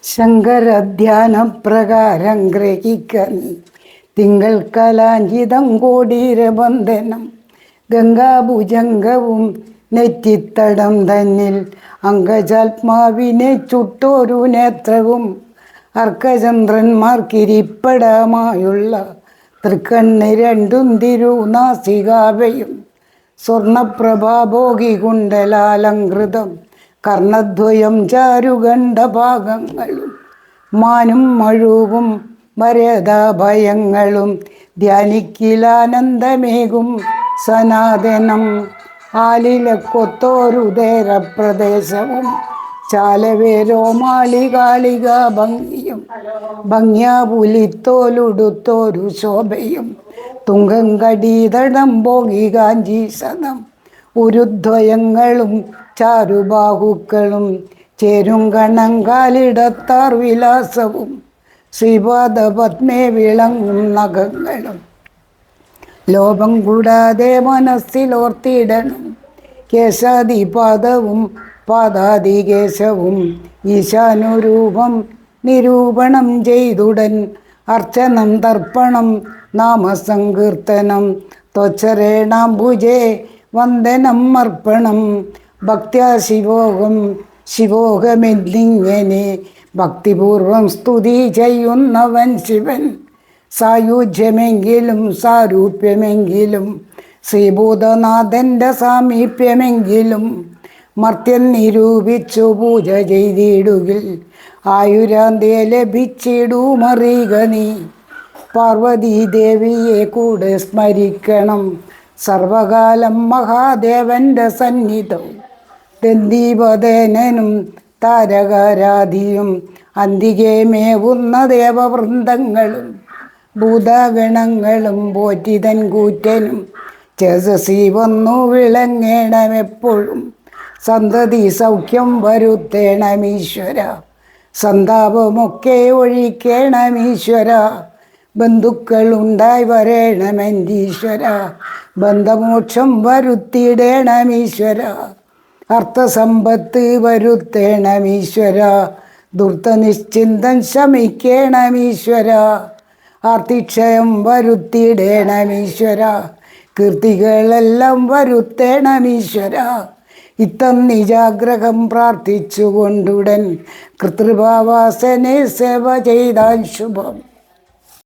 ശങ്കരധ്യാനപ്രകാരം ഗ്രഹിക്ക നീ തിങ്കൾ കലാഞ്ചിതം കോടീരബന്ധനം ഗംഗാഭുജംഗവും നെറ്റിത്തടം തന്നിൽ അങ്കജാത്മാവിനെ ചുട്ടോരു നേത്രവും അർക്കചന്ദ്രന്മാർക്കിരിപ്പടമായുള്ള തൃക്കണ്ണ് രണ്ടും തിരുനാസികാവയും സ്വർണപ്രഭാഭോഗി കുണ്ടലാലങ്കൃതം കർണദ്വയം ചാരുഗണ്ഡഭാഗങ്ങളും മാനും മഴുവും വരദാഭയങ്ങളും ധ്യാനിക്കിലാനന്ദമേകും സനാതനം ആലിലക്കൊത്തോരുദേരപ്രദേശവും ചാലവേരോ മാളികാളിക ഭംഗിയും ഭംഗ്യാപുലിത്തോലുടുത്തോരു ശോഭയും തുങ്കം കടീതടം ഭോഗി കാഞ്ചീസനം ഉരുദ്വയങ്ങളും ചാരുബാഹുക്കളും ചേരും കണങ്കാലിടത്താർ വിലാസവും ശ്രീപാദപത്മേ വിളങ്ങും നഖങ്ങളും ലോപം കൂടാതെ മനസ്സിലോർത്തിടണം കേശാദിപാദവും പാദാദികേശവും ഈശാനുരൂപം നിരൂപണം ചെയ്തുടൻ അർച്ചനം തർപ്പണം നാമസങ്കീർത്തനം ത്വച്ചരേണാംബുജേ വന്ദനം അർപ്പണം ഭക്ത്യാ ശിവോഹമെന്നിങ്ങനെ ഭക്തിപൂർവം സ്തുതി ചെയ്യുന്നവൻ ശിവൻ സായുജ്യമെങ്കിലും സാരൂപ്യമെങ്കിലും ശ്രീഭൂതനാഥൻ്റെ സാമീപ്യമെങ്കിലും മർത്യൻ നിരൂപിച്ചു പൂജ ചെയ്തിടുകിൽ ആയുരാന്ത്യ ലഭിച്ചിടുമറിയുക നീ പാർവതീദേവിയെ കൂടെ സ്മരിക്കണം സർവകാലം മഹാദേവൻ്റെ സന്നിധവും ദീപദേനനും താരകാരാധിയും അന്തികെ മേവുന്ന ദേവവൃന്ദങ്ങളും ഭൂതഗണങ്ങളും പോറ്റിതൻ കൂറ്റനും ചേതസി വന്നു വിളങ്ങേണമെപ്പോഴും സന്തതി സൗഖ്യം വരുത്തേണമീശ്വര സന്താപമൊക്കെ ഒഴിക്കേണമീശ്വര ബന്ധുക്കളുണ്ടായി വരേണമെൻ്റീശ്വര ബന്ധമോക്ഷം വരുത്തിയിടേണമീശ്വര അർത്ഥസമ്പത്ത് വരുത്തേണമീശ്വര ദുർത്തനിശ്ചിന്തം ശമിക്കേണമീശ്വര ആർത്തിക്ഷയം വരുത്തിയിടേണമീശ്വര കീർത്തികളെല്ലാം വരുത്തേണമീശ്വര ഇത്തം നിജാഗ്രഹം പ്രാർത്ഥിച്ചുകൊണ്ടുടൻ കൃതൃഭാവാസനെ സേവ ചെയ്താൽ ശുഭം.